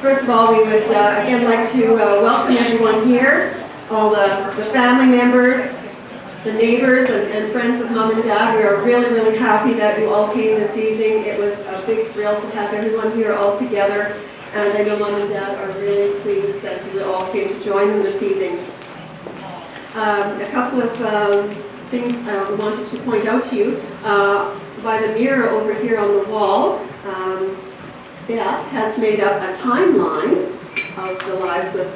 First of all, we would again like to welcome everyone here, all the family members, the neighbors and friends of Mom and Dad. We are really, really happy that you all came this evening. It was a big thrill to have everyone here all together, and I know Mom and Dad are really pleased that you all came to join them this evening. A couple of things we wanted to point out to you. By the mirror over here on the wall, Beth has made up a timeline of the lives of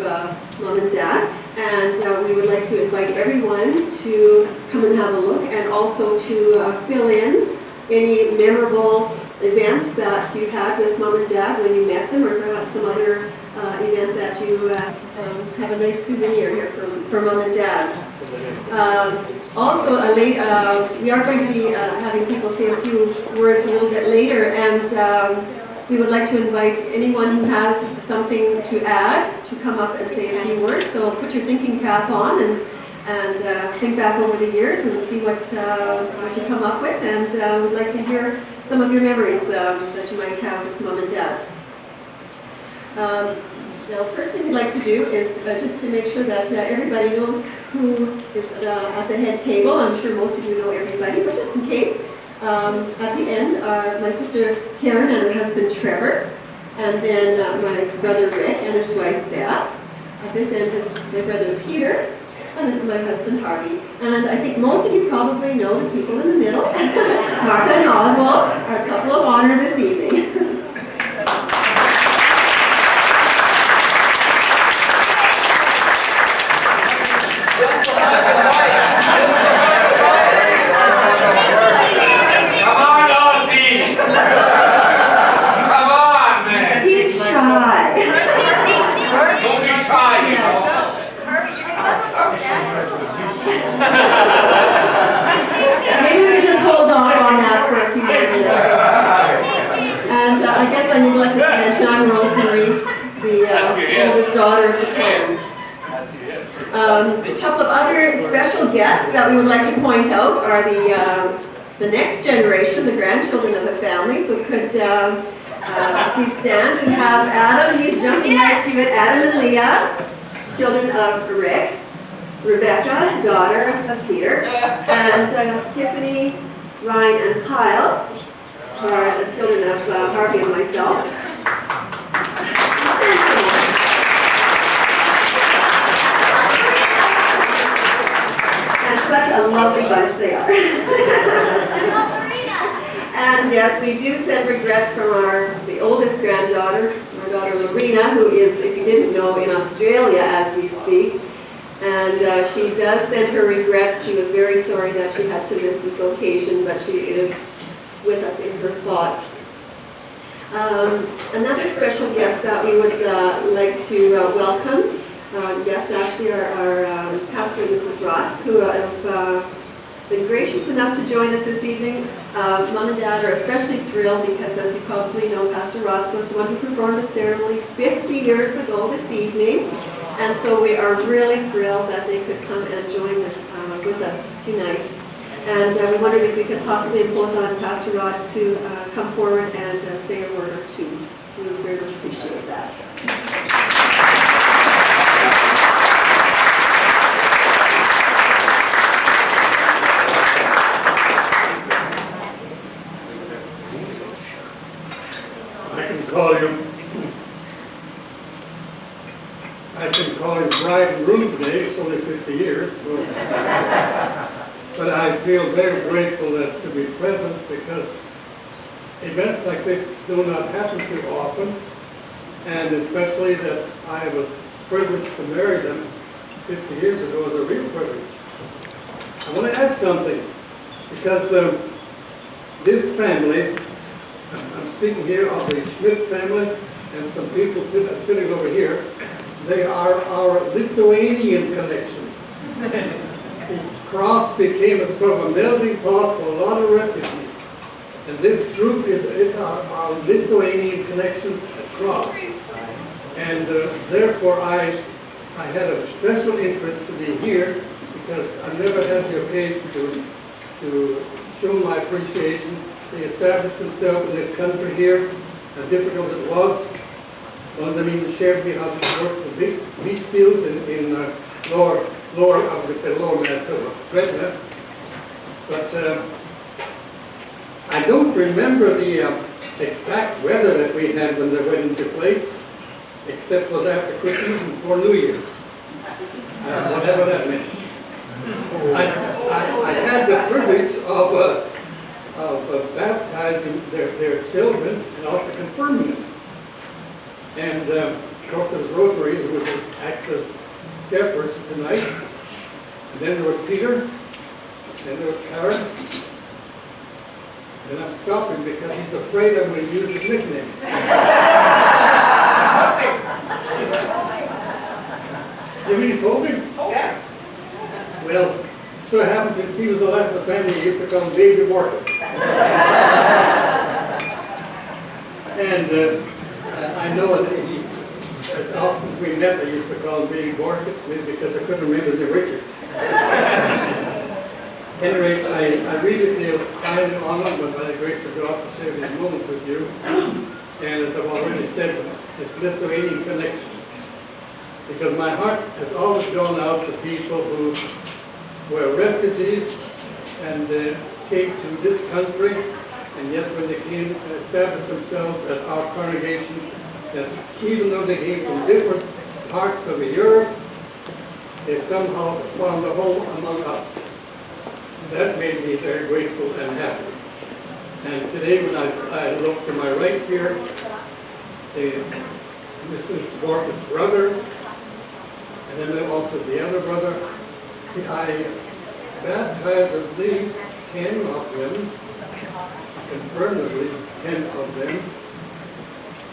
Mom and Dad, and we would like to invite everyone to come and have a look, and also to fill in any memorable events that you had with Mom and Dad when you met them, or perhaps some other event that you have a nice souvenir here from Mom and Dad. Also, we are going to be having people say a few words a little bit later, and we would like to invite anyone who has something to add to come up and say a few words. So put your thinking cap on and think back over the years and see what you come up with. And we'd like to hear some of your memories that you might have with Mom and Dad. Now, first thing we'd like to do is just to make sure that everybody knows who is at the head table. I'm sure most of you know everybody, but just in case. At the end are my sister Karen and her husband Trevor, and then my brother Rick and his wife Beth. At this end is my brother Peter, and then my husband Harvey. And I think most of you probably know the people in the middle. Martha and Oswald are a couple of honor this evening. Maybe we could just hold off on that for a few minutes. And I guess I neglected to mention I'm Rosemary, the oldest daughter of the king. A couple of other special guests that we would like to point out are the next generation, the grandchildren of the family. So could please stand. We have Adam, he's jumping right to it. Adam and Leah, children of Rick. Rebecca, daughter of Peter, and Tiffany, Ryan, and Kyle are the children of Harvey and myself. And such a lovely bunch they are. And yes, we do send regrets from the oldest granddaughter, my daughter Lorena, who is, if you didn't know, in Australia as we speak. And she does send her regrets. She was very sorry that she had to miss this occasion, but she is with us in her thoughts. Another special guest that we would like to welcome, guests actually are Pastor and Mrs. Roth, who have been gracious enough to join us this evening. Mom and Dad are especially thrilled because, as you probably know, Pastor Roth was the one who performed the ceremony 50 years ago this evening. And so we are really thrilled that they could come and join with us tonight. And we wondered if we could possibly impose on Pastor Rod to come forward and say a word or two. We would very much appreciate that. I can call him bride and groom today. It's only 50 years. So. But I feel very grateful to be present because events like this do not happen too often, and especially that I was privileged to marry them 50 years ago is a real privilege. I want to add something because this family, I'm speaking here of the Schmidt family and some people sitting over here, they are our Lithuanian connection. See, Cross became a sort of a melting pot for a lot of refugees. And this group is our Lithuanian connection at Cross. And therefore I had a special interest to be here because I never had the occasion to show my appreciation. They established themselves in this country here, how difficult it was. One of them even shared me how to work the wheat fields in lower, I was going to say lower Manitoba, Sweden. But I don't remember the exact weather that we had when the wedding took place, except it was after Christmas and before New Year. Whatever that meant. I had the privilege of baptizing their children and also confirming them. And of course there was Rosemary, who was an actress chairperson tonight. And then there was Peter. And there was Karen. And I'm stopping because he's afraid I'm going to use his nickname. You mean he's hoping? Yeah. Well, so it happens since he was the last of the family, he used to call him Baby Borchert. And I know that as often as we met, I used to call him Baby Borchert, maybe because I couldn't remember his name, Richard. Anyway, I really feel kind and honored by the grace of God to share these moments with you. And as I've already said, this Lithuanian connection. Because my heart has always gone out to people who were refugees and came to this country, and yet when they came and established themselves at our congregation, that even though they came from different parts of Europe, they somehow found a home among us. That made me very grateful and happy. And today when I look to my right here, Mrs. Borchert's brother, and then also the other brother. See, I baptized at least 10 of them, confirmed at least 10 of them.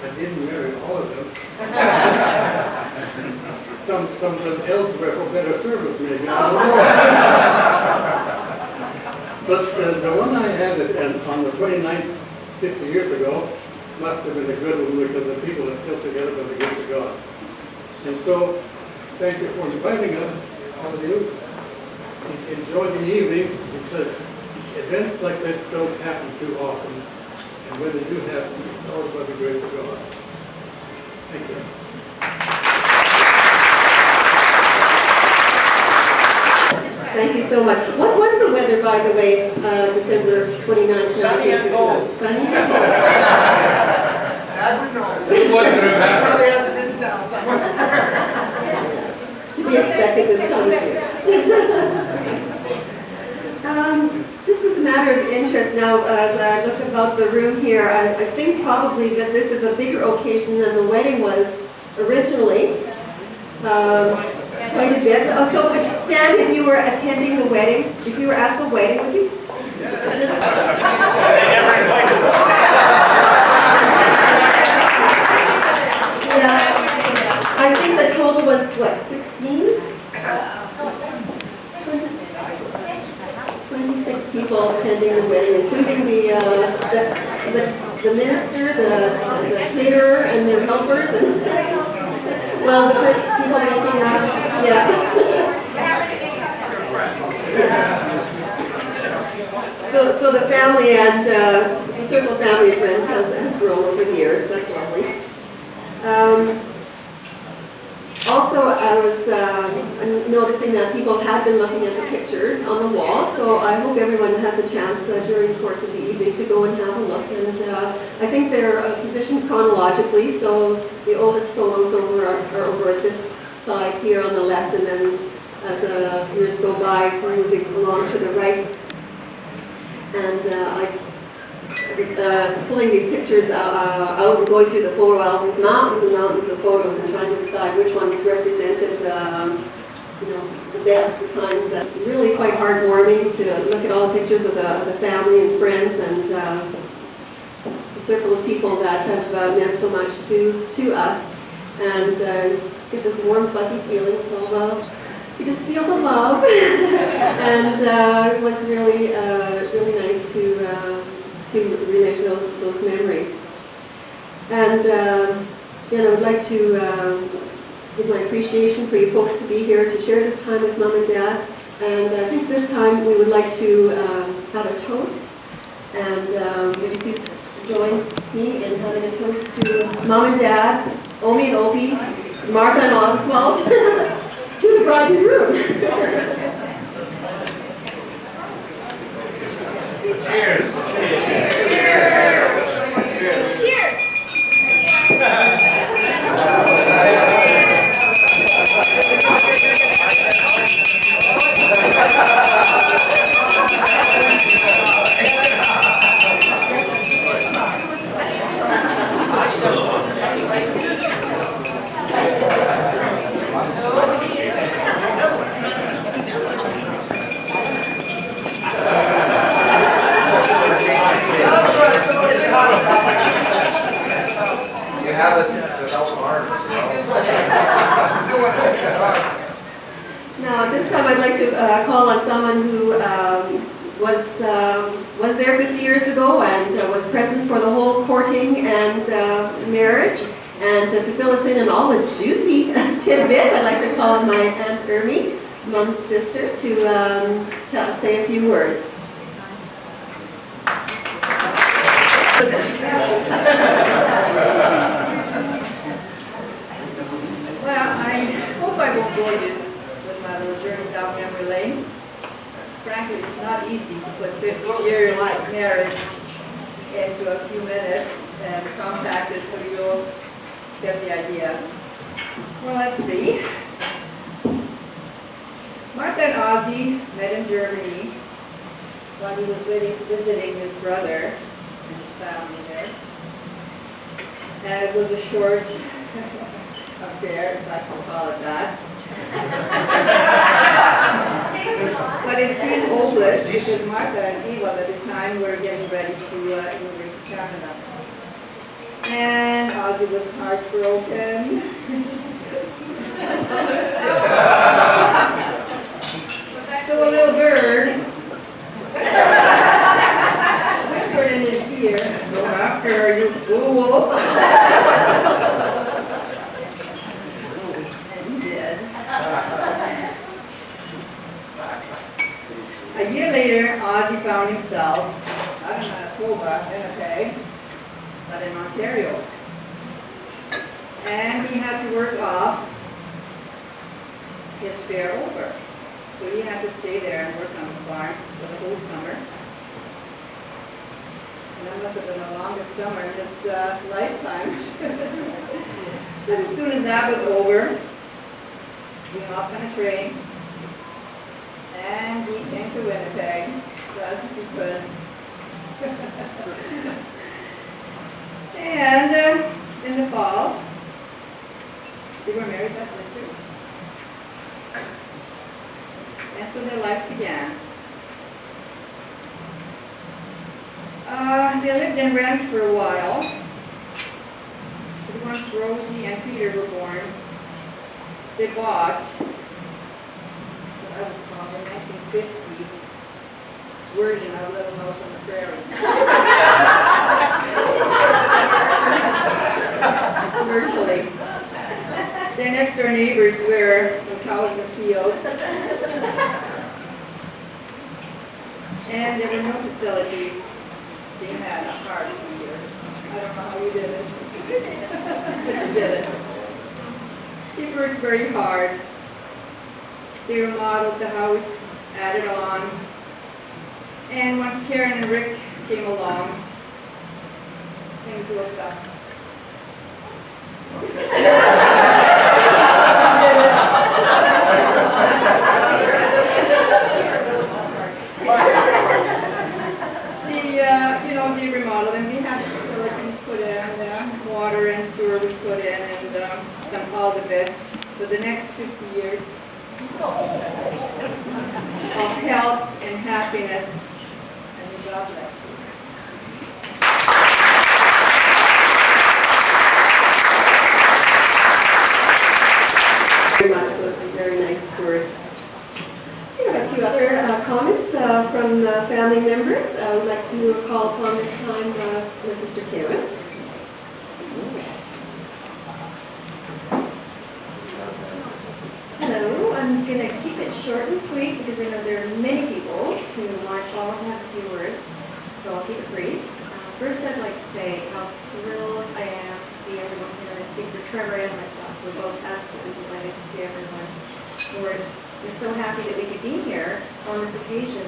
I didn't marry all of them. Some of them elsewhere for better service, maybe. I don't know. But the one I had on the 29th, 50 years ago, must have been a good one because the people are still together by the grace of God. And so, thank you for inviting us, all of you. Enjoy the evening because events like this don't happen too often. And when they do happen, it's all by the grace of God. Thank you. Thank you so much. What was the weather, by the way, December 29th? Sunny and cold. Sunny and cold. I would know. Probably hasn't written down somewhere. To be expected this time of year. Just as a matter of interest now, as I look about the room here, I think probably that this is a bigger occasion than the wedding was originally. Quite a bit. Oh, so would you stand if you were attending the wedding? If you were at the wedding, would you? Yeah. I think the total was, what, 16? 26 people attending the wedding, including the minister, the caterer, and their helpers. And Well, the first people looking at, yeah. So the family and the circle of family and friends has grown over the years. That's lovely. Also, I was noticing that people have been looking at the pictures on the wall, so I hope everyone has a chance during the course of the evening to go and have a look. And I think they're positioned chronologically, so the oldest photos are over at this side here on the left, and then as the years go by, we're moving along to the right. And I was pulling these pictures out and going through the photo albums, mountains and mountains of photos, and trying to decide which ones represented, the best, the times that really quite heartwarming to look at all the pictures of the family and friends and the circle of people that have meant so much to us, and get this warm, fuzzy feeling of you just feel the love, and it was really nice to relive those memories. And I would like to give my appreciation for you folks to be here to share this time with Mom and Dad. And I think this time we would like to have a toast, and if you join me in having a toast to Mom and Dad, Omi and Opie, Martha and Oswald, to the bride and groom. Cheers. You have us without arms. Now, at this time, I'd like to call on someone who was there 50 years ago and was present for the whole courting and marriage. And to fill us in on all the juicy tidbits, I'd like to call on my Aunt Ermi, Mom's sister, to say a few words. Well, I hope I won't bore you with my little journey down memory lane. Frankly, it's not easy to put 50 years of marriage into a few minutes and compact it so you'll get the idea. Well, let's see. Martha and Ozzy met in Germany while he was visiting his brother and his family there. And it was a short affair, if I can call it that. But it seemed hopeless because Martha and Eva at the time were getting ready to immigrate to Canada. And Ozzy was heartbroken. So a little bird whispered in his ear, "Go after her, you fool." And he did. A year later, Ozzy found himself not in Manitoba, Winnipeg, but in Ontario. And he had to work off his fare over. So he had to stay there and work on the farm for the whole summer. And that must have been the longest summer in his lifetime. But as soon as that was over, he hopped on a train and he came to Winnipeg as fast as he could. And in the fall, they were married that winter. And so their life began. They lived in rent for a while. But once Rosie and Peter were born, they bought what I would call the 1950 version of Little House on the Prairie. Virtually. Their next door neighbors were some cows in the fields. And there were no facilities. They had a hard few years. I don't know how you did it, but you did it. They worked very hard. They remodeled the house, added on. And once Karen and Rick came along, things looked up. They remodeled and they had facilities put in, water and sewer was put in, and done all the best for the next 50 years of health and happiness, and God bless you. Very much. Those are very nice words. We have a few other comments from family members. I would like to call upon this time with Mr. Karen. Hello, I'm going to keep it short and sweet because I know there are many people who want all to have a few words, so I'll keep it brief. First, I'd like to say how thrilled I am to see everyone here. I speak for Trevor and myself. We're both absolutely delighted to see everyone. We're just so happy that we could be here on this occasion.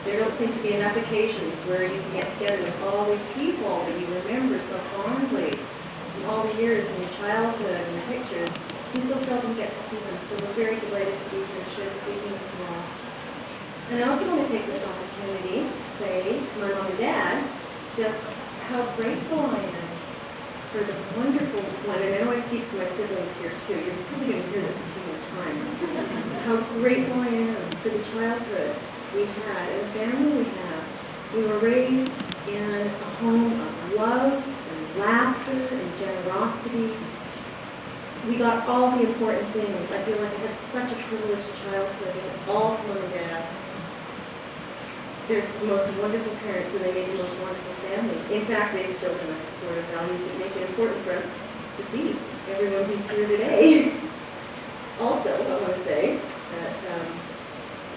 There don't seem to be enough occasions where you can get together with all these people that you remember so fondly from all the years in your childhood and the pictures. You so seldom get to see them, so we're very delighted to be here to share this evening with you all. And I also want to take this opportunity to say to my mom and dad just how grateful I am for the wonderful one, and I know I speak for my siblings here too, you're probably going to hear this a few more times, how grateful I am for the childhood we had and the family we have. We were raised in a home of love and laughter and generosity. We got all the important things. I feel like I had such a privileged childhood. It was all to mom and dad. They're the most wonderful parents, and they made the most wonderful family. In fact, they instilled in us the sort of values that make it important for us to see everyone who's here today. Also, I want to say that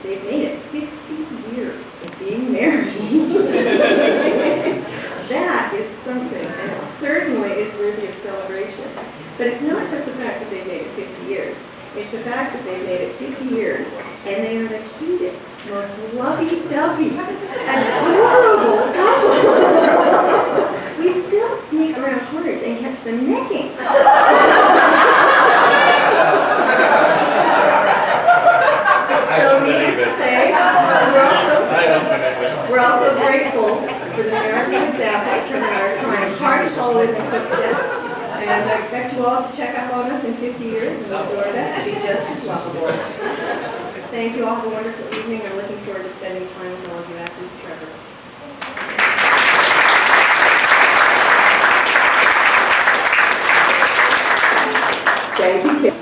they've made it 50 years of being married. That is something, and it certainly is worthy of celebration. But it's not just the fact that they've made it 50 years. It's the fact that they've made it 50 years, and they are the cutest, most lovey-dovey, adorable couple. We still sneak around corners and catch them necking. So needless to say, we're also grateful for the marital example from our trying hard to follow in their footsteps. And I expect you all to check up on us in 50 years, and we'll do our best to be just as lovable. Thank you all. Have a wonderful evening. I'm looking forward to spending time with all of you, as is Trevor. Thank you.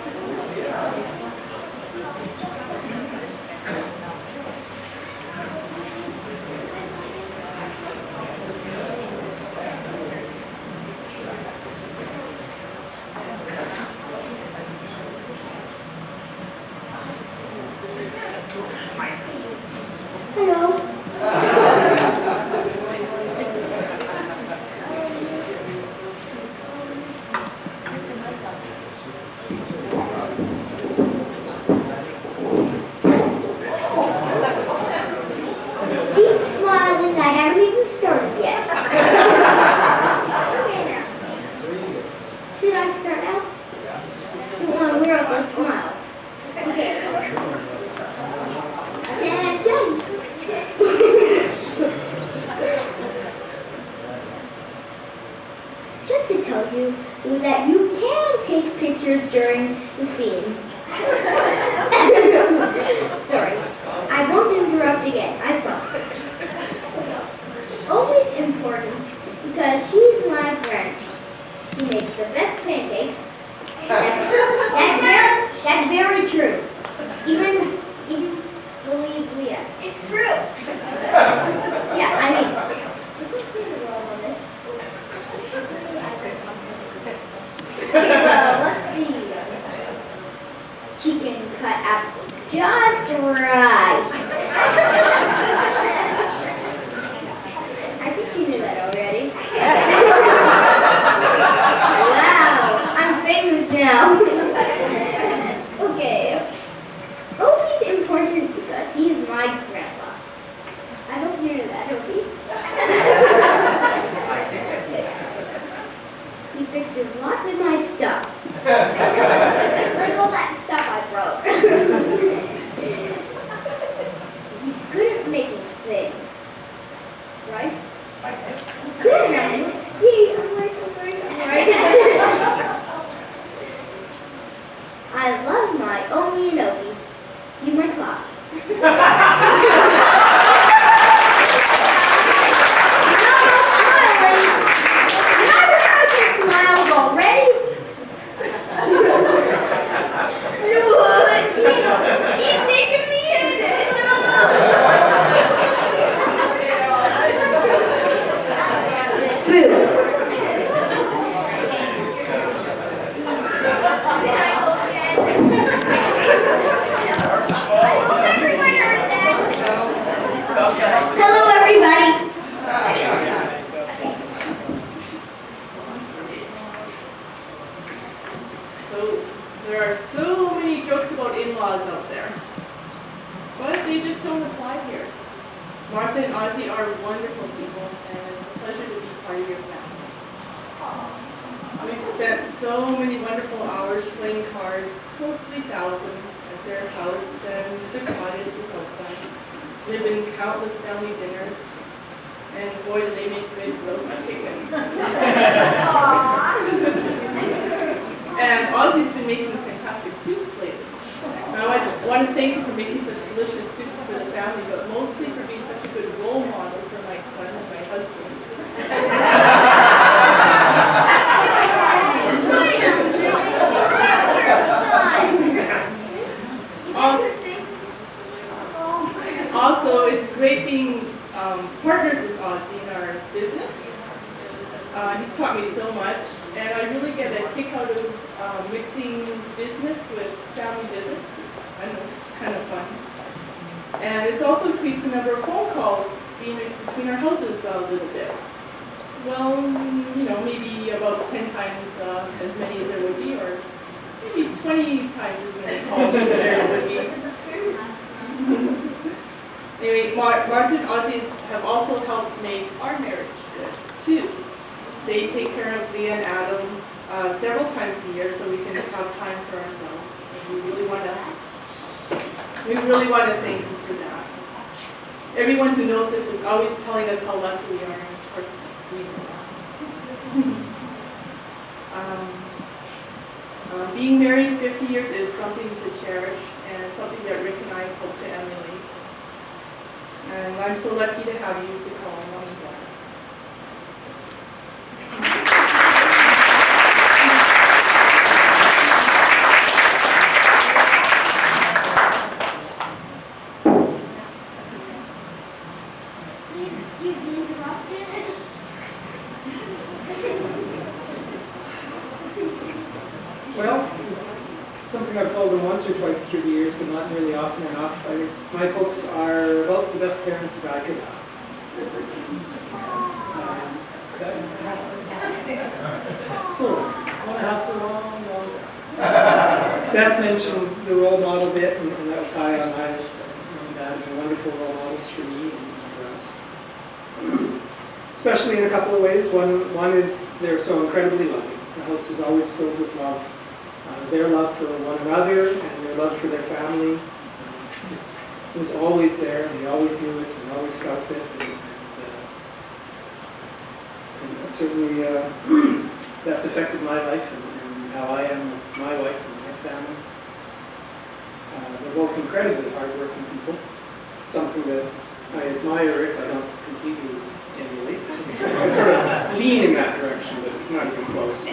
just right. I think you knew that already. Wow, I'm famous now. Okay. Opie's important because he is my grandpa. I hope you knew that, Opie. He fixes lots of my stuff. Like all that stuff I broke. He's good at making things. Right? Good. Yay, I'm right. I love my Omi and Opie. He's my clock. Hello, everybody. So there are so many jokes about in-laws out there, but they just don't apply here. Martha and Ozzy are wonderful people, and it's a pleasure to be part of your family. We've spent so many wonderful hours playing cards, mostly 1,000, at their house and the cottage in Hillside. Live in countless family dinners, and boy, do they make good roast chicken. And Ozzy's been making fantastic soups lately. And I want to thank you for making such delicious soups for the family, but mostly for being such a good role model for my son and my husband. Also, it's great being partners with Ozzy in our business. He's taught me so much, and I really get a kick out of mixing business with family visits. I know, it's kind of fun. And it's also increased the number of phone calls between our houses a little bit. Well, you know, maybe about 10 times as many as there would be, or maybe 20 times as many calls as there would be. Anyway, Martha and Ozzy have also helped make our marriage good, too. They take care of Leah and Adam several times a year so we can have time for ourselves. And we really want to thank them for that. Everyone who knows this is always telling us how lucky we are, and of course, we know that. Being married 50 years is something to cherish and something that Rick and I hope to emulate. And I'm so lucky to have you to call mom and dad. Please excuse the interruption. Well, something I've told them once or twice through the years, but not nearly often enough. My folks are about the best parents that I could have. Slowly. 1.5 for long. Beth mentioned the role model bit, and that was high on my list. Mom and Dad are wonderful role models for me and for us. Especially in a couple of ways. One is they're so incredibly loving. The house was always filled with love. Their love for one another and their love for their family was always there, and they always knew it and always felt it. And certainly that's affected my life and how I am with my wife and my family. They're both incredibly hardworking people, something that I admire if I don't completely emulate. I sort of lean in that direction, but not even close.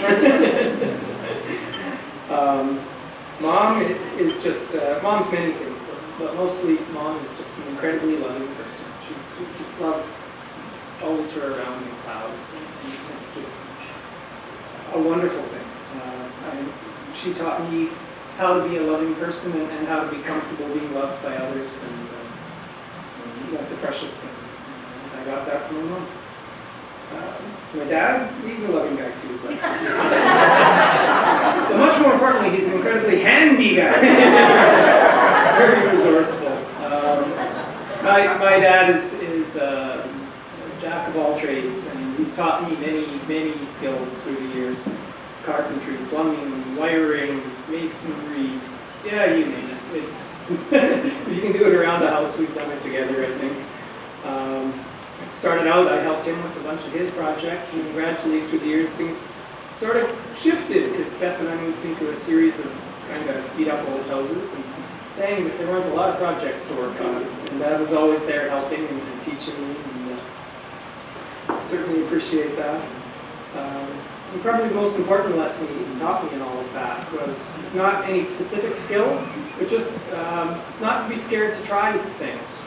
Mom is just, mom's many things, but mostly Mom is just an incredibly loving person. She's just loved always her around in clouds, and it's just a wonderful thing. She taught me how to be a loving person and how to be comfortable being loved by others, and that's a precious thing. I got that from my mom. My dad, he's a loving guy too, but much more importantly, he's an incredibly handy guy. Very resourceful. My dad is a jack of all trades, and he's taught me many skills through the years. Carpentry, plumbing, wiring, masonry, yeah, you name it. It's if you can do it around the house, we've done it together, I think. Started out, I helped him with a bunch of his projects, and gradually through the years things sort of shifted because Beth and I moved into a series of kind of beat up old houses, and dang, if there weren't a lot of projects to work on, and Dad was always there helping and teaching me, and I certainly appreciate that. And probably the most important lesson he taught me in all of that was not any specific skill, but just not to be scared to try things.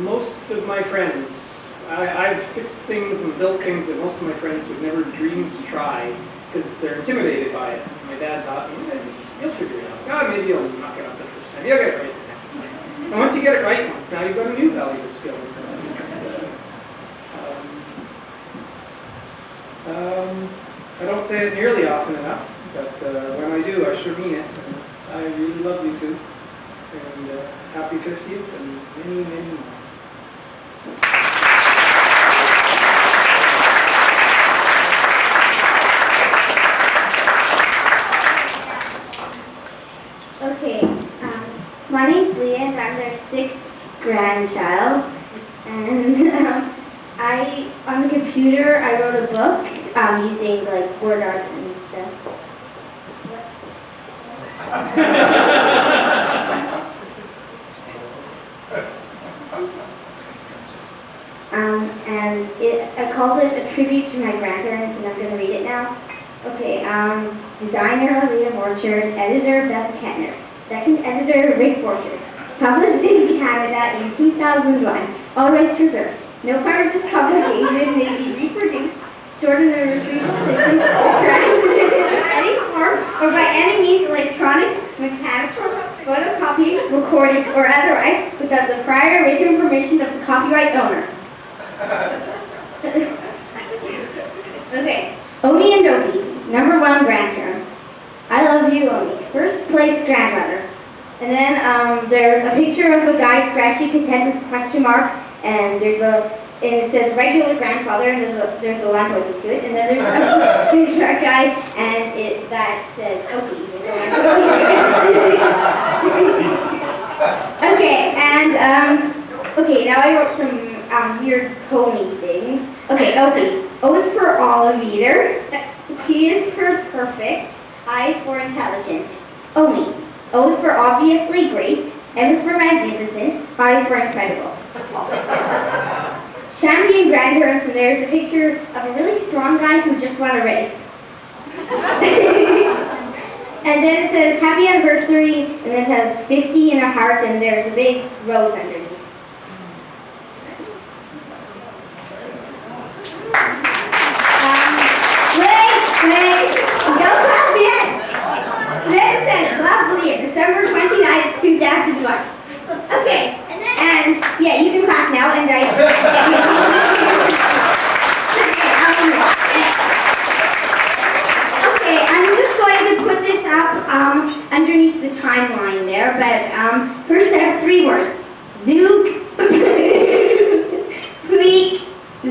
Most of my friends, I've fixed things and built things that most of my friends would never dream to try because they're intimidated by it. My dad taught me, you'll figure it out. Oh, maybe you'll knock it out the first time. You'll get it right the next time. And once you get it right once, now you've got a new valuable skill. I don't say it nearly often enough, but when I do, I sure mean it. And I really love you too. And happy 50th and many, many more. Okay, my name's Leah, and I'm their 6th grandchild. And on the computer, I wrote a book using like word art and stuff. And I called it a tribute to my grandparents, and I'm going to read it now. Okay, designer Leah Borchert, editor Beth Kettner, second editor Rick Borchert. Published in Canada in 2001. All rights reserved. No part of this publication may be reproduced, stored in the retrieval system, transmitted in any form, or by any means electronic, mechanical, photocopying, recording, or otherwise, without the prior written permission of the copyright owner. Okay, Oni and Dopey, number 1 grandparents. I love you, Oni. First place grandmother. And then there's a picture of a guy scratching his head with a question mark, and it says regular grandfather, and there's a line pointing to it, and then there's a guy, and that says Opie. Okay, and okay, now I wrote some weird pony things. Okay, Opie. O is for Oliver. P is for perfect. I is for intelligent. Oni. O is for obviously great. M is for magnificent. I is for incredible. Champion grandparents, and there's a picture of a really strong guy who just won a race. And then it says happy anniversary, and then it has 50 in a heart, and there's a big rose underneath. Wait, don't clap yet. Then it says lovely, December 29th, 2012. Okay, and yeah, you can clap now, and okay, I'm just going to put this up underneath the timeline there, but first I have 3 words. Zoog, Pleek,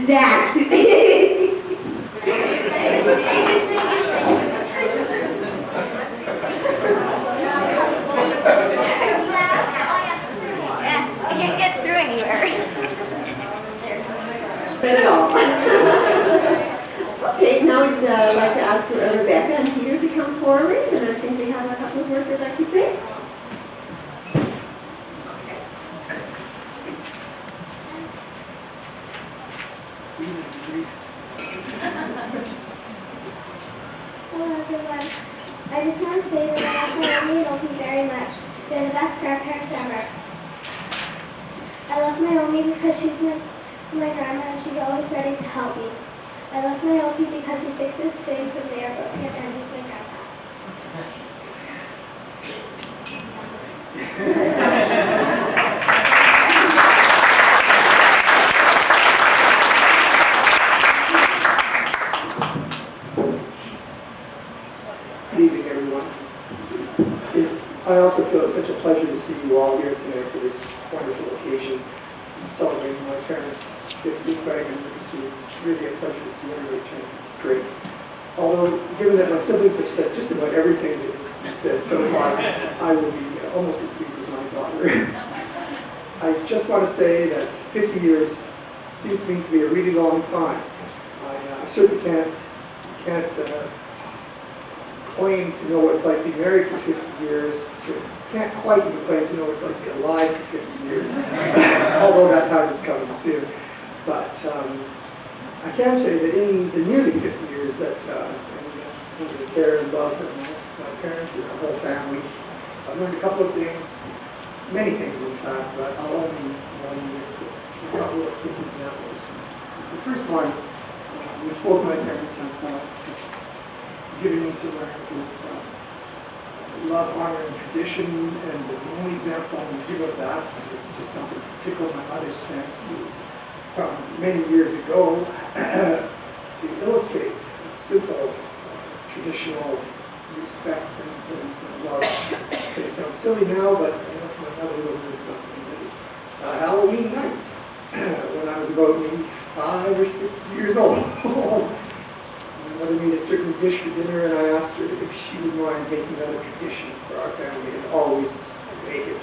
Zat. Said it all. Okay, now we'd like to ask Rebecca and Peter to come forward, and I think they have a couple of words they'd like to say. Hello everyone. I just want to say that I love my Naomi and Opie very much. They're the best grandparents ever. I love Naomi because she's my grandma and she's always ready to help me. I love my Opie because he fixes things when they are broken, and he's my grandpa. Good evening, everyone. I also feel it's such a pleasure to see you all here tonight for this wonderful occasion, celebrating my parents' 50th wedding anniversary. It's really a pleasure to see everybody tonight. It's great. Although, given that my siblings have said just about everything that has been said so far, I will be almost as brief as my daughter. I just want to say that 50 years seems to me to be a really long time. I certainly can't claim to know what it's like to be married for 50 years. Certainly can't quite even claim to know what it's like to be alive for 50 years, although that time is coming soon. But I can say that in the nearly 50 years that under the care and love of my parents and our whole family, I've learned a couple of things, many things in fact, but I'll only one with a couple of quick examples. The first one, which both my parents have given me to learn, is love, honor, and tradition. And the only example I'm going to give of that, it's just something to tickle my mother's fancy, is from many years ago to illustrate simple, traditional respect and love. It's going to sound silly now, but I know for my mother it was something that is Halloween night, when I was about maybe 5 or 6 years old. My mother made a certain dish for dinner, and I asked her if she would mind making that a tradition for our family, and always make it.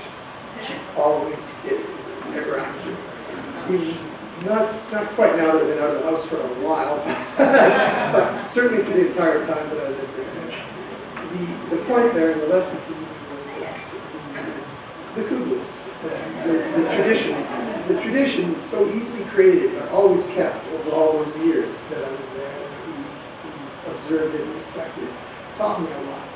She always did it, never after. Not quite now that I've been out of the house for a while, but certainly for the entire time that I lived there. The point there, and the lesson to me was that the kuglus, the tradition so easily created but always kept over all those years that I was there, observed and respected, taught me a lot.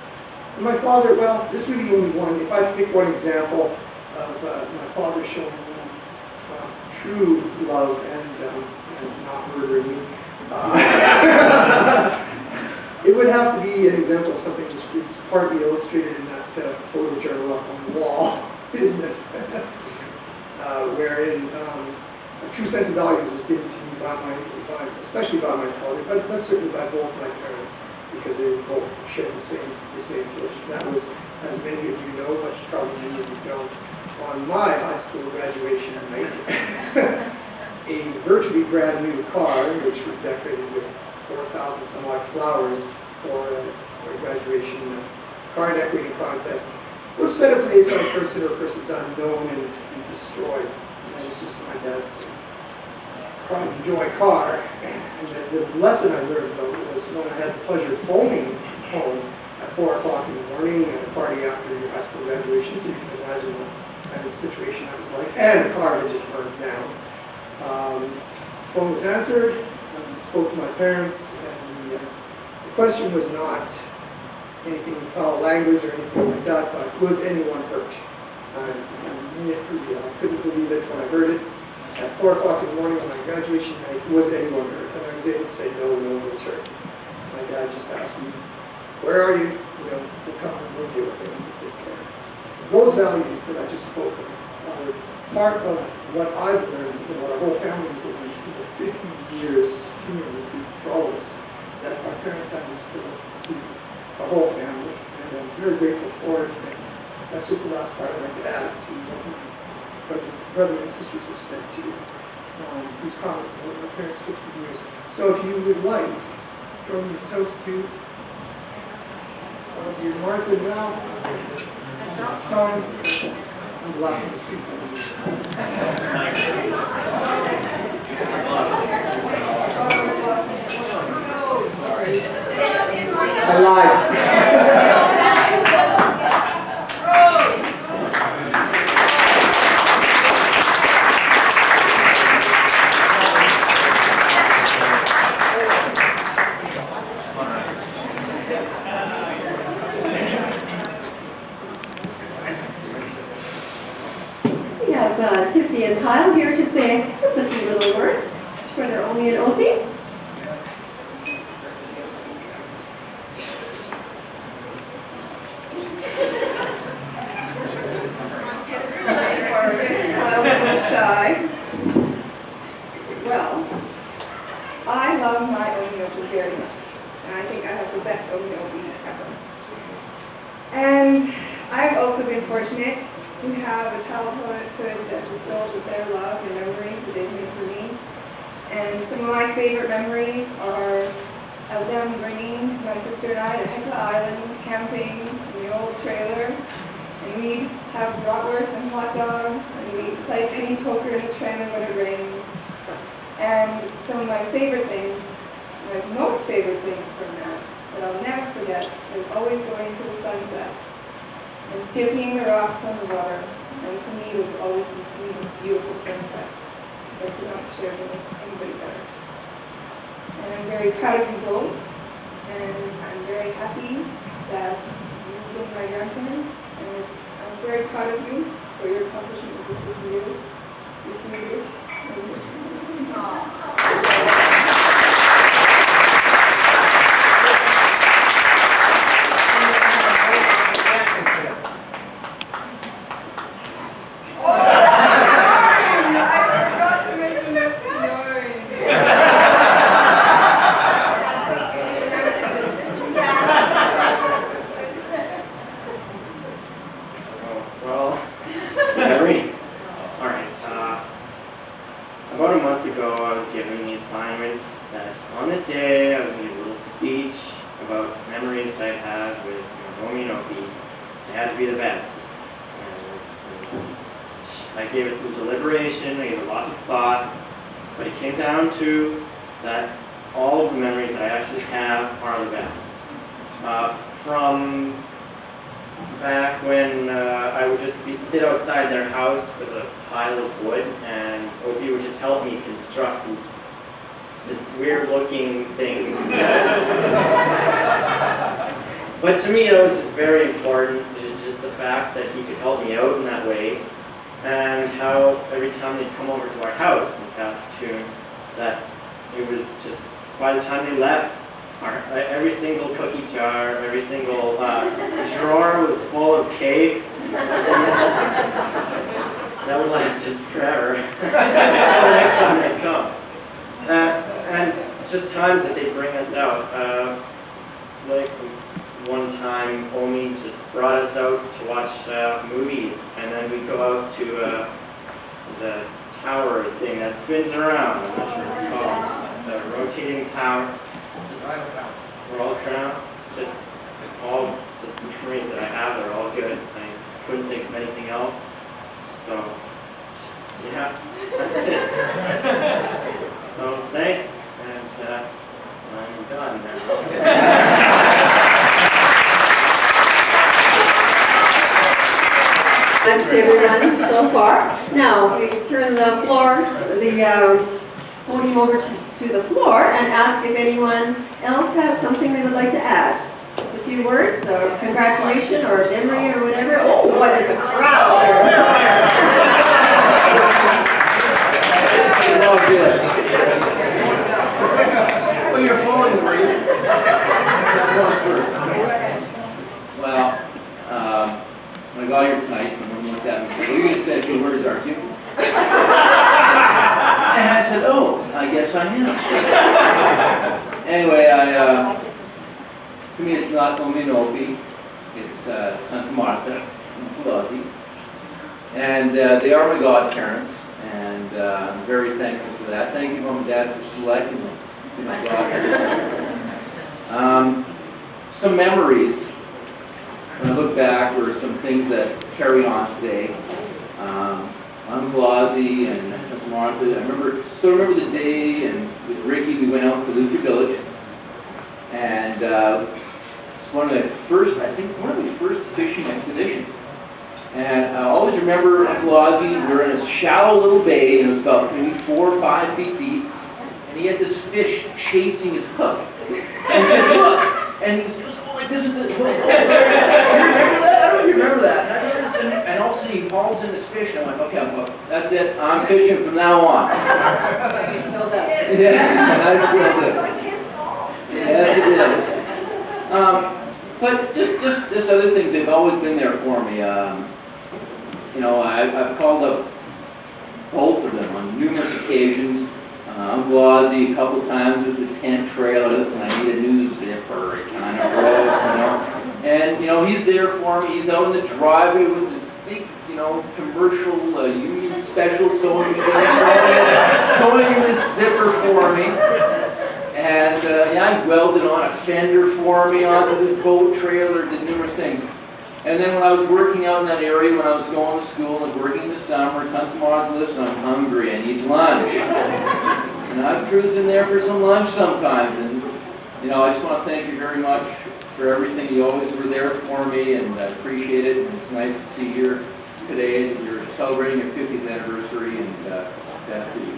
And my father, well, there's really only one. If I pick one example of my father showing true love and not murdering me, it would have to be an example of something which is partly illustrated in that photo journal up on the wall, isn't it? Wherein a true sense of values was given to me especially by my father, but certainly by both my parents, because they both shared the same feelings. That was, as many of you know, but probably many of you don't, on my high school graduation night, a virtually brand new car, which was decorated with 4,000 some odd flowers for a graduation car decorating contest, was set ablaze by a person or persons unknown and destroyed. And this was my dad's pride and joy car. And the lesson I learned, though, was when I had the pleasure of phoning home at 4 o'clock in the morning at a party after your high school graduation, so you can imagine what kind of situation I was like, and the car had just burned down. Phone was answered, I spoke to my parents, and the question was not anything in foul language or anything like that, but was anyone hurt? I mean it for real. I couldn't believe it when I heard it. At 4 o'clock in the morning on my graduation night, was anyone hurt? And I was able to say, no one was hurt. My dad just asked me, where are you? We'll come and we'll deal with it and we'll take care of it. Those values that I just spoke of are part of what I've learned, what our whole family has learned, 50 years cumulatively for all of us, that our parents have instilled to our whole family, and I'm very grateful for it. And that's just the last part I'd like to add to what my brother and sisters have said to these comments about my parents' 50 years. So if you would like, throw me a toast to Oswald and Martha now. Last time, I'm the last one to speak. Sorry. I lied. We have Tiffany and Kyle here to say just a few little words for their Only and Opie. shy. Well, I love my omiopi very much, and I think I have the best omiopi ever. And I've also been fortunate to have a childhood that is filled with their love and memories that they've made for me. And some of my favorite memories are of them bringing my sister and I to Hecla Island, camping in the old trailer. And we'd have bratwurst and hot dogs, and we'd play penny poker in the tram when it rained. And some of my favorite things, my most favorite thing from that I'll never forget, is always going to the sunset and skipping the rocks on the water. And to me, it was always the most beautiful sunset. I could not share it with anybody better. And I'm very proud of you both, and I'm very happy that you've been my grandparents, and I'm very proud of you for your accomplishment with this review. About a month ago, I was given the assignment that on this day, I was going to give a little speech about memories that I had with omiopi. It had to be the best. And I gave it some deliberation, I gave it lots of thought, but it came down to that all of the memories that I actually have are the best. From back when I would just sit outside their house with a pile of wood, and Opie would just help me construct these just weird-looking things. But to me, it was just very important, just the fact that he could help me out in that way, and how every time they'd come over to our house in Saskatoon, that it was just, by the time they left, every single cookie jar, every single drawer was full of cakes. That would last just forever until the next time they come. And just times that they bring us out. Like one time, Omi just brought us out to watch movies, and then we go out to the tower thing that spins around. I'm not sure what it's called. The rotating tower. We're all around, just memories that I have that are all good. I couldn't think of anything else. So, yeah, that's it. So, thanks, and I'm done now. Thanks to everyone so far. Now, we turn the podium over to the floor and ask if anyone else has something they would like to add. Just a few words, or congratulations, or a memory, or whatever. Oh, what is a crowd there? Well, you're following the read. Well, when I got here tonight, my mom looked at me and said, well, you're going to say a few words, aren't you? And I said, oh, I guess I am. Anyway, to me it's not omiopi, it's Santa Martha and Pulaski. And they are my godparents, and I'm very thankful for that. Thank you, Mom and Dad, for selecting me to be my godparents. Some memories, when I look back, were some things that carry on today. Uncle Ozzie and Santa Martha. I still remember the day, and with Ricky we went out to Luther Village, and it's one of my first fishing expeditions. And I always remember Uncle Ozzie. We were in a shallow little bay, and it was about maybe 4 or 5 feet deep, and he had this fish chasing his hook. And he said, "Look!" And he goes, "Oh, like this is the hook." Do you remember that? I don't know if you remember that. And I remember this, and all of a sudden he falls in this fish, and I'm like, okay, well, that's it. I'm fishing from now on. He still does. Yeah, I still do. So it's his fault. Yes, it is. But just other things, they've always been there for me. You know, I've called up occasions. Uncle Ozzie a couple times with the tent trailer. Listen, I need a new zipper. It kind of broke, you know. And, you know, he's there for me. He's out in the driveway with this big, you know, commercial Union Special sewing machine, sewing this zipper for me. And, yeah, he welded on a fender for me onto the boat trailer, did numerous things. And then when I was working out in that area, when I was going to school and working in the summer, tons of moms, listen, I'm hungry, I need lunch. And I'd cruise in there for some lunch sometimes. And, you know, I just want to thank you very much for everything. You always were there for me, and I appreciate it. And it's nice to see you here today. You're celebrating your 50th anniversary, and that's to you.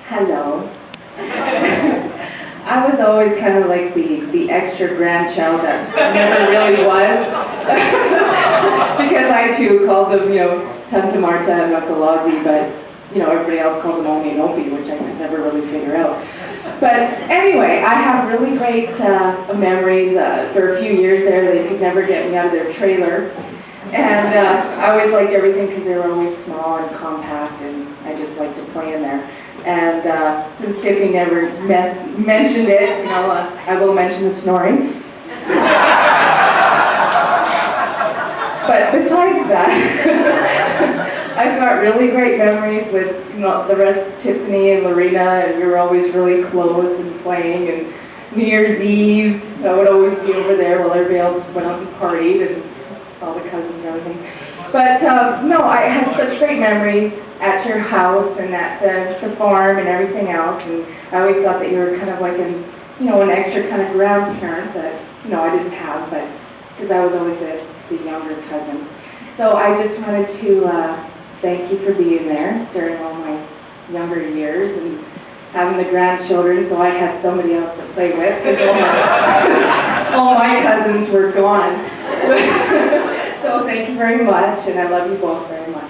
Hello. I was always kind of like the extra grandchild that never really was. Because I too called them, you know, Tante Martha and Uncle Ozzie, but, you know, everybody else called them Omi and Opie, which I could never really figure out. But anyway, I have really great memories. For a few years there, they could never get me out of their trailer. And I always liked everything because they were always small and compact, and I just liked to play in there. And since Tiffany never mentioned it, you know, I will mention the snoring. But besides that, I've got really great memories with, you know, the rest, Tiffany and Lorena, and we were always really close and playing. And New Year's Eves, I would always be over there while everybody else went out and partied, and all the cousins and everything. But no, I had such great memories at your house and at the farm and everything else. And I always thought that you were kind of like an extra kind of grandparent that, you know, I didn't have, but because I was always the younger cousin. So I just wanted to thank you for being there during all my younger years and having the grandchildren, so I had somebody else to play with, because all my cousins were gone. So thank you very much, and I love you both very much.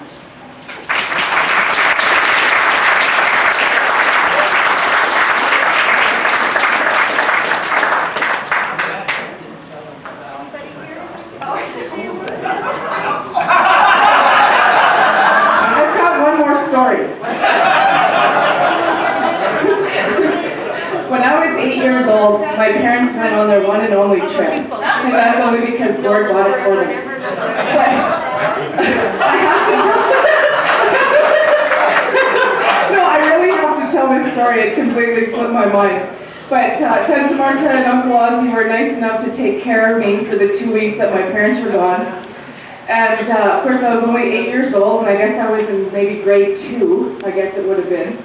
I've got one more story. When I was 8 years old, my parents went on their one and only trip, and that's only because Gort bought it for them. But I have to tell no, I really have to tell this story. It completely slipped my mind. But Tante Martha and Uncle Ozzie were nice enough to take care of me for the 2 weeks that my parents were gone. And of course I was only 8 years old, and I guess I was in maybe grade 2, I guess it would have been.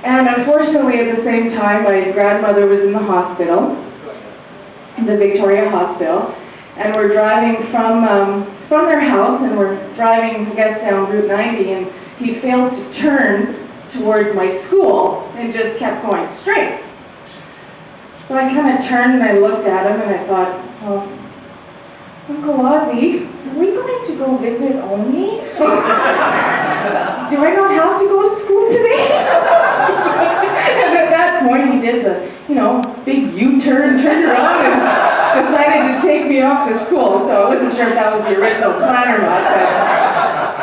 And unfortunately at the same time, my grandmother was in the hospital, the Victoria Hospital, and we're driving from their house, and we're driving, I guess, down Route 90, and he failed to turn towards my school and just kept going straight. So I kind of turned and I looked at him and I thought, well, Uncle Ozzie, are we going to go visit Omi? Do I not have to go to school today? And at that point he did the, big U-turn, turned around and decided to take me off to school. So I wasn't sure if that was the original plan or not,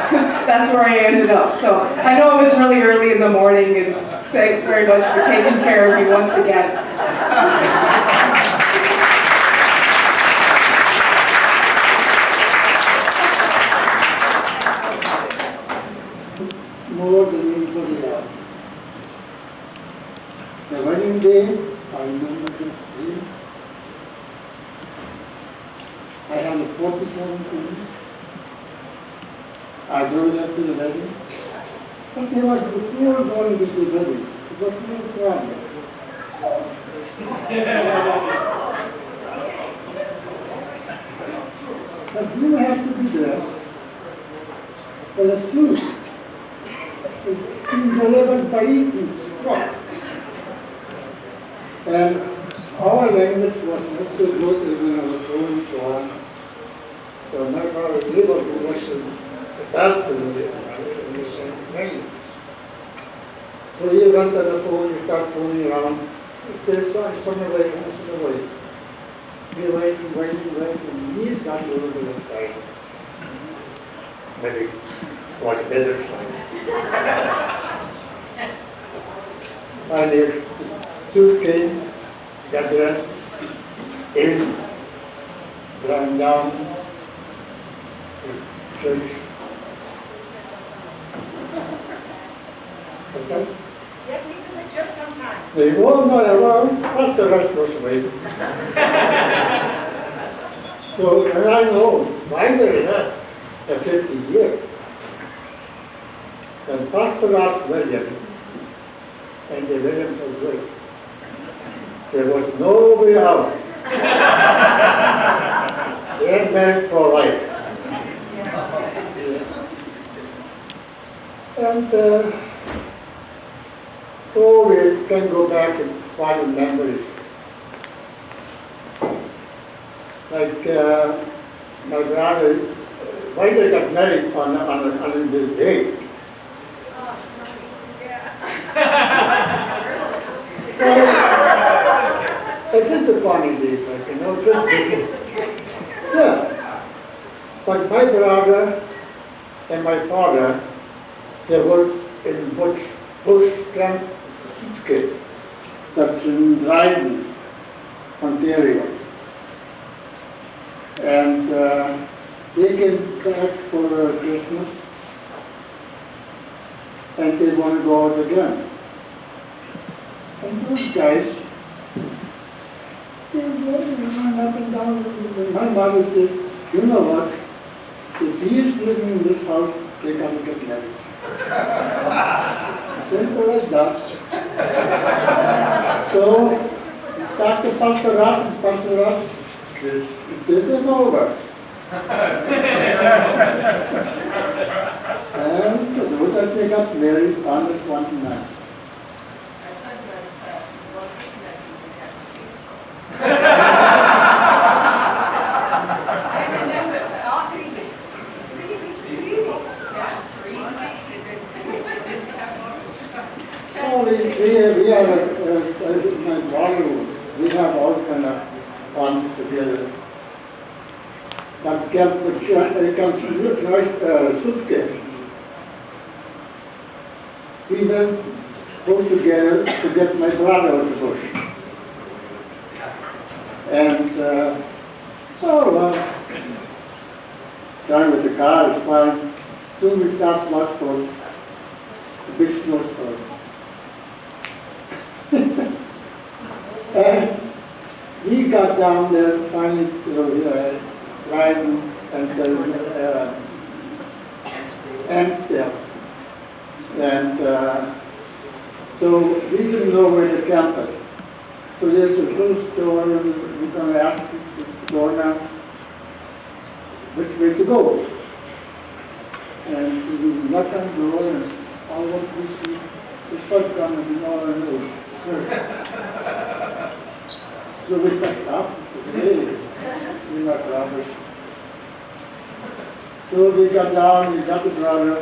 but that's where I ended up. So I know it was really early in the morning, and thanks very much for taking care of me once again. More than anybody else. The wedding day, I remember this day. I had a 47 queen. I drove up to the wedding. But they were before going to the wedding. It was no problem. But you have to be dressed for the truth. It's been delivered by Eaton Scott. And our language was not so good when I was going so on. So my father was able to listen the best of the language. So he went to the phone, he started phoning around. This one, somewhere like most of the way. we waiting, he's got a little bit inside. Maybe watch better side. Finally, two came, got dressed, in, driving down to church. Okay? Get me to the church on time. They go, well, Pastor Rush was away. So, and I know, why they left a 50 years. And Pastor Rush Williams, and the Williams was great. There was no way out. They had married for life. And oh, we can go back and find memories. Like my brother, why they got married on this day? It is a funny day, like, you know, just yeah. But my brother and my father, they worked in bush camp that's in Dryden, Ontario. And they came back for Christmas and they want to go out again. And those guys, they were going up and down. And my mother says, you know what, if he is living in this house, they got to get married. Simple as that. So, talked to Pastor Ross, and Pastor Ross did them over. And those that they got married on the 29th. We have my daughter, we have all kind of fun together. That comes suitcase. We went home together to get my brother out of the bush. And, oh well, time with the car is fine. Soon we passed Watford, the big snowstorm. And he got down there, finally driving and Amsterdam. And so we didn't know where the camp was. So there's a little store, and we're going to ask the doorman which way to go. And we knock on the door, and all what we see is shotgun and all our nose. So we backed up and said, hey, we're not robbers. So we got down, we got the brother,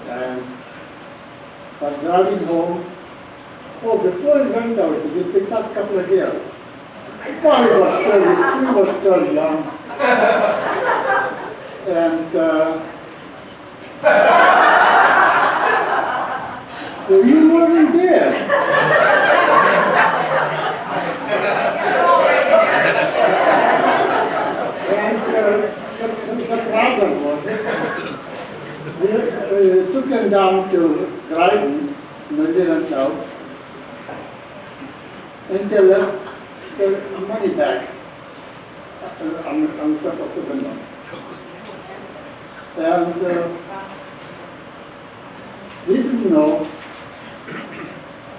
and but driving home, oh, before we went out, we picked up a couple of girls. Oh, he was still young. And so you weren't there. And the problem was, we took them down to Dryden, and they went out, and they left the money bag on top of the window. And we didn't know.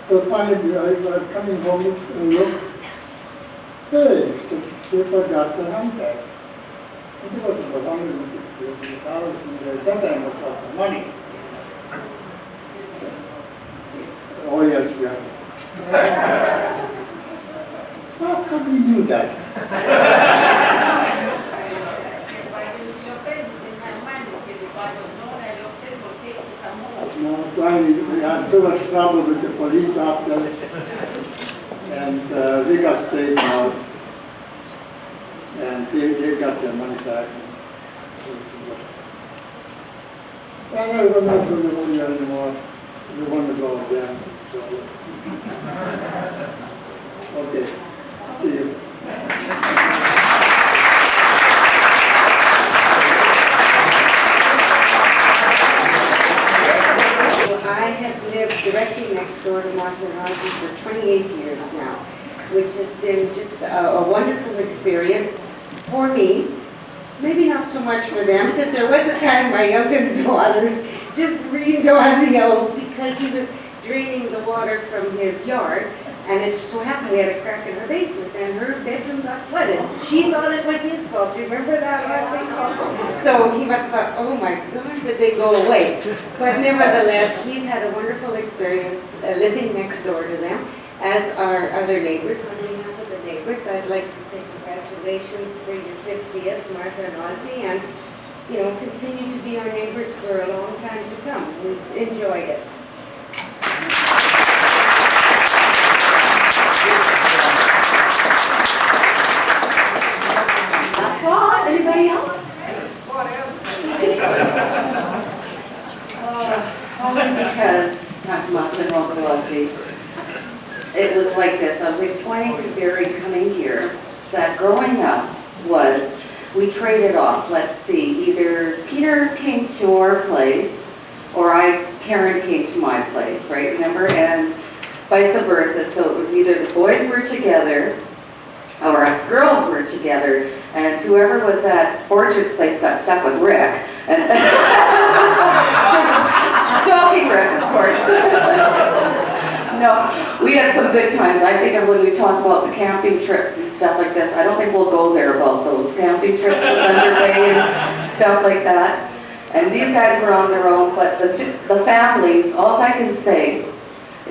So finally, I was coming home and looked, hey, they forgot the handbag. And it was about $150,000, and that time was lots of money. Oh yes, we have. How come we knew that? No, we had too much trouble with the police after, and we got straightened out. got their money back. I'm not going to hold you anymore. The one that goes down. So. Okay. See you. I have lived directly next door to Martha and Martha for 28 years now, which has been just a wonderful experience for me. Maybe not so much for them, because there was a time my youngest daughter just reamed Ozzy out because he was draining the water from his yard, and it so happened we had a crack in her basement, and her bedroom got flooded. She thought it was his fault. Do you remember that, Ozzy? So he must have thought, oh my gosh, would they go away? But nevertheless, we've had a wonderful experience living next door to them, as our other neighbors. On behalf of the neighbors, I'd like to say congratulations for your 50th, Martha and Ozzy, and continue to be our neighbors for a long time to come. We've enjoyed it. Anybody else? Only because Dr. Martha and also Ozzy, it was like this. I was explaining to Barry coming here that growing up was, we traded off. Let's see, either Peter came to our place or Karen came to my place, right? Remember? And vice versa. So it was either the boys were together or us girls were together, and whoever was at Borchert's place got stuck with Rick. And stalking Rick, of course. No, we had some good times. I think of when we talk about the camping trips and stuff like this, I don't think we'll go there about those camping trips with Thunder Bay and stuff like that. And these guys were on their own, but the families, all I can say,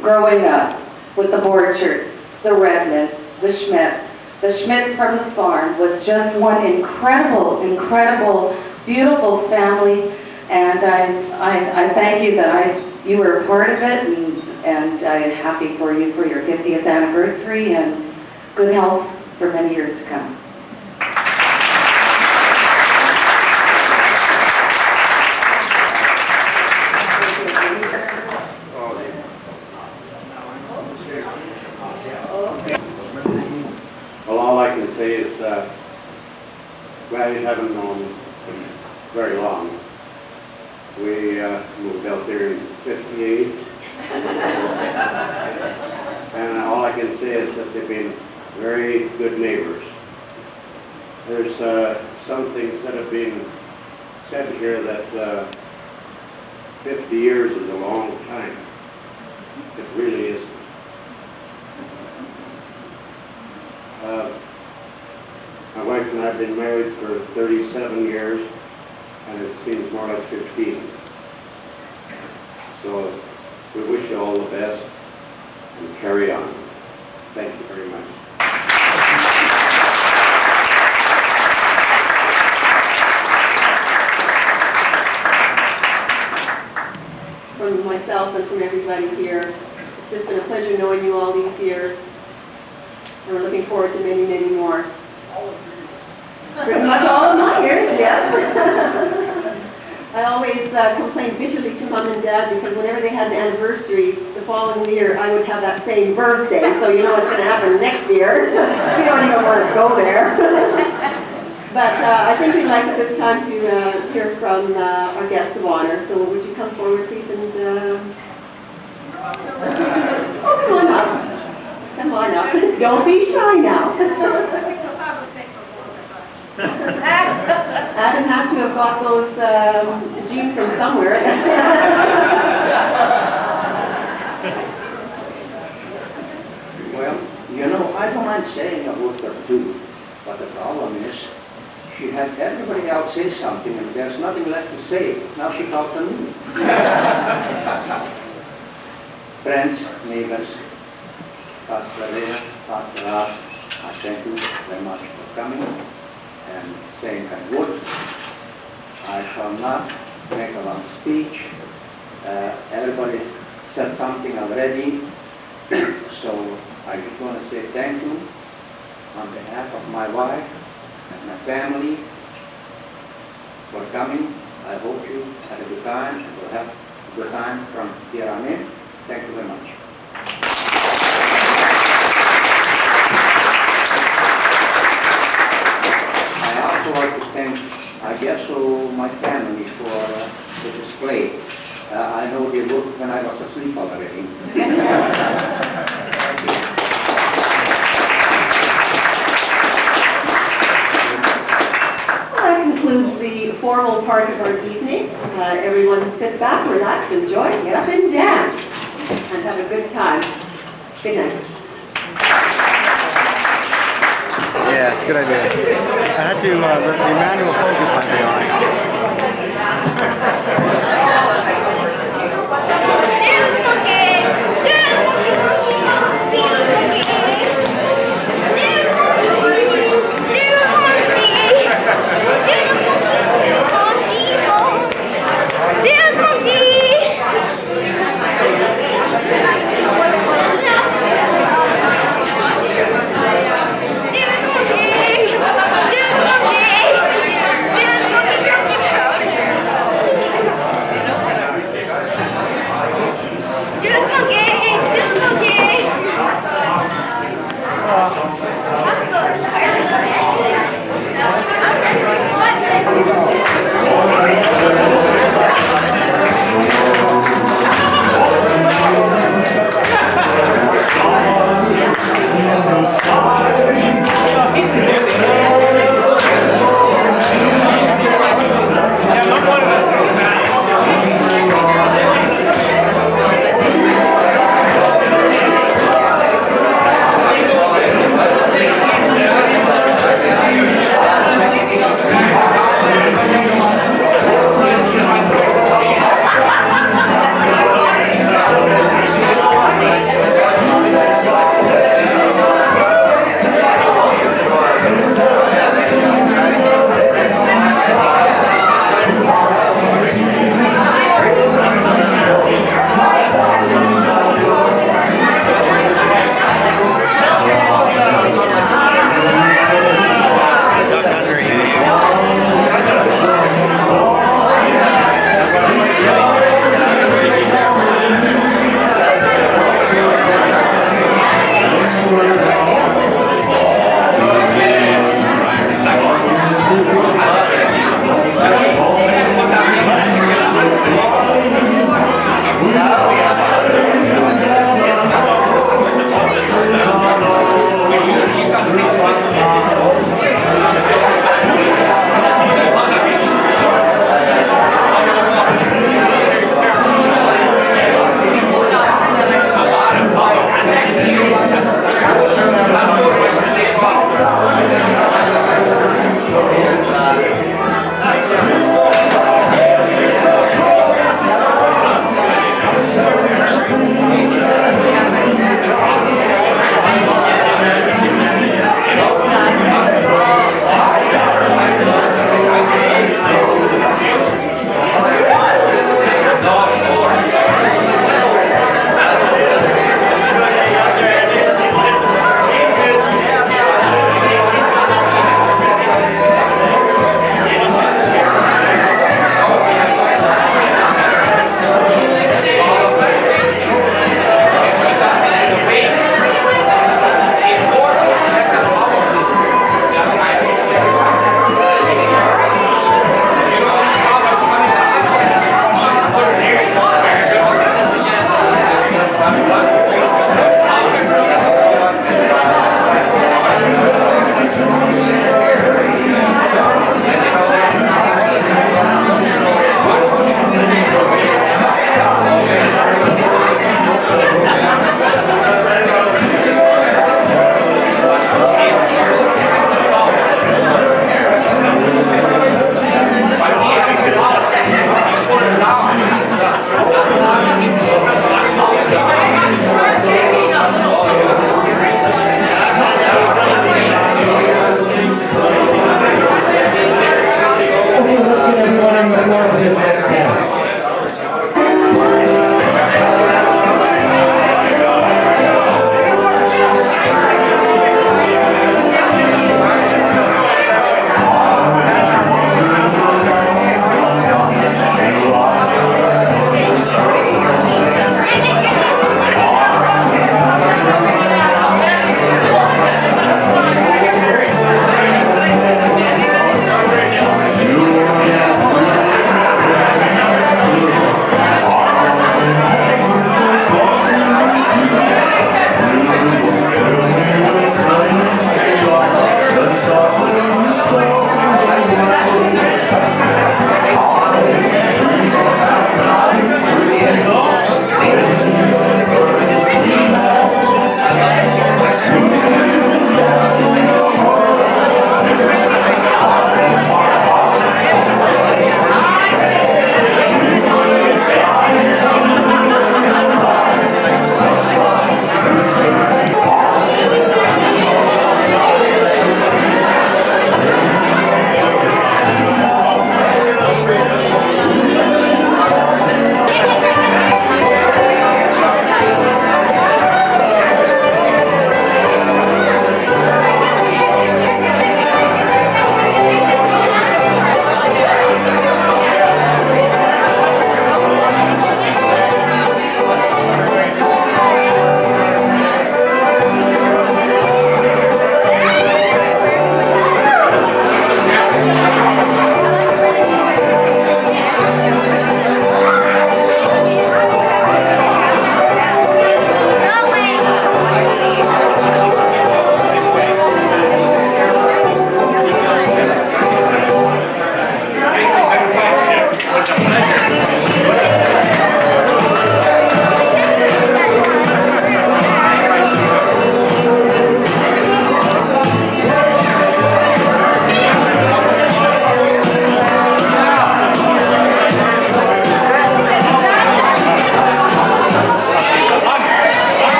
growing up with the Borcherts, the Redmonds, the Schmitz from the farm was just one incredible, incredible, beautiful family, and I thank you that you were a part of it, and I'm happy for you for your 50th anniversary and good health for many years to come. Well, all I can say is, well, we haven't known very long. We moved out there in '58, and all I can say is that they've been very good neighbors. There's some things that have been said here that 50 years is a long time. It really isn't. My wife and I have been married for 37 years, and it seems more like 15. So we wish you all the best, and carry on. Thank you very much. From myself and from everybody here, it's just been a pleasure knowing you all these years. And we're looking forward to many, many more. Pretty much all of my years, yes. I always complained bitterly to Mom and Dad because whenever they had an anniversary the following year, I would have that same birthday. So you know what's going to happen next year. We don't even want to go there. But I think we'd like at this time to hear from our guest of honor. So would you come forward, please? And oh, come on up. Come on up. Don't be shy now. Adam has to have got those genes from somewhere. Well, you know, I don't mind staying with her too, but the problem is, she had everybody else say something and there's nothing left to say. Now she talks on me. Friends, neighbors, Pastor Lea, Pastor Lars, I thank you very much for coming and saying kind words. I shall not make a long speech. Everybody said something already, so I just want to say thank you on behalf of my wife and my family for coming. I hope you had a good time and will have a good time from here on in. Thank you very much. I also like to thank, I guess, my family for the display. I know they looked when I was asleep already. That concludes the formal part of our evening. Everyone sit back, relax, enjoy, get up and dance, and have a good time. Good night. Yes, good idea. I had to, the manual focus might be on.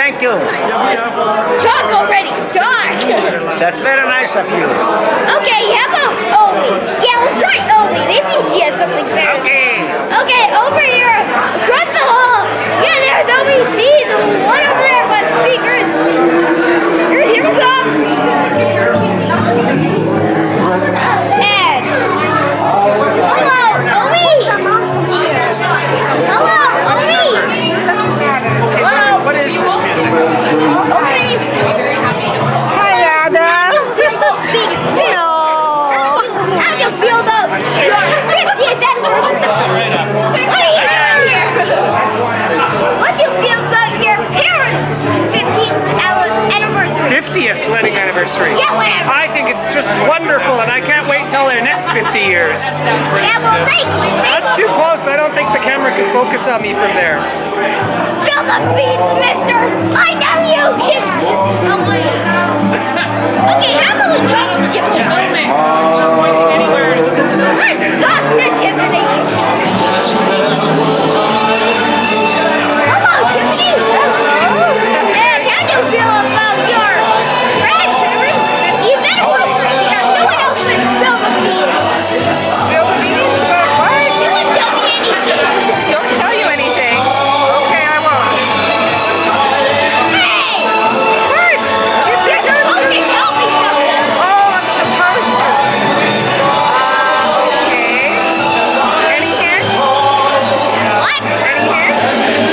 Thank you. Talk already, talk. That's very nice of you. Okay, how about Omi? Yeah, let's try Omi. Maybe she has something better. Okay. Okay, over here, across the hall. Yeah, there's Omi. See, the one over there by the speakers. Here we go. And hello, Omi. Hello, Omi. Hello. What is this music? Omi. Hi, Ada. No. How do you feel about your 50th anniversary? What are you doing here? What do you feel about your parents' 15th anniversary? 50th wedding anniversary. Yeah, whatever. I think it's just wonderful, and I can't wait till their next 50 years. Yeah, well, That's too close. I don't think the camera can focus on me from there. Spill the beans, mister! I know you can... Oh, wait. Okay, how about we talk to Tiffany? It's just pointing anywhere. Let's talk to Tiffany. Hello, Tiffany. Hello. And how do you feel about your grandparents' 50th anniversary? No one else can spill the beans. Spill the beans? But what? You wouldn't tell me anything. Don't tell you anything. Okay, I won't. Hey! What? You said You're supposed to tell me something. Oh, I'm supposed to. Okay. Any hints? What? Any hints?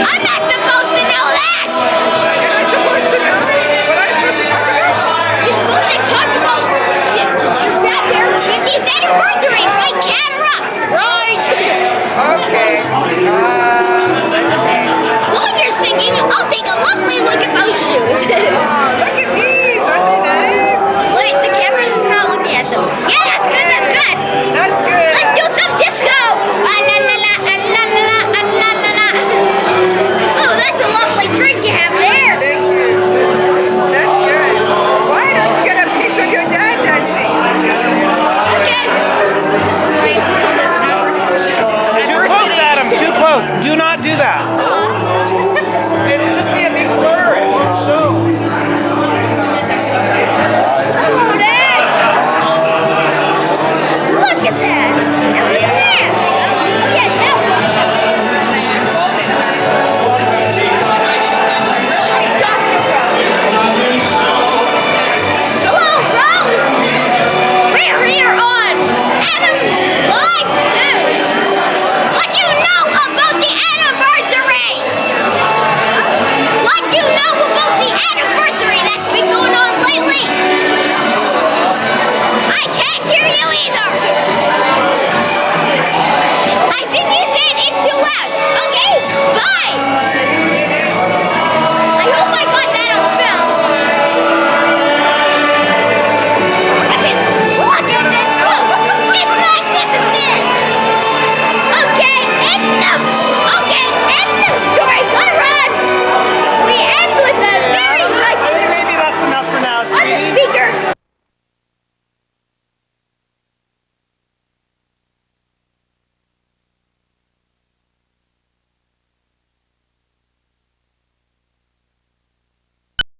I'm not supposed to know that. You're not supposed to know what I'm supposed to talk about? You're supposed to talk about you sat there 50th anniversary like Cat Rocks, right? Okay. Let's see. While you're singing, I'll take a lovely look at those shoes. Look at these. Aren't they nice? Wait, the camera's not looking at them. Yeah, that's good, that's good. That's good. Let's do some disco. Ah, la, la, la, ah, la, la, la, ah, la, la, la. Oh, that's a lovely drink you have there. Thank you. That's good. Why don't you get a picture of your dad dancing? Okay. Too close, Adam. Too close. Do not do that.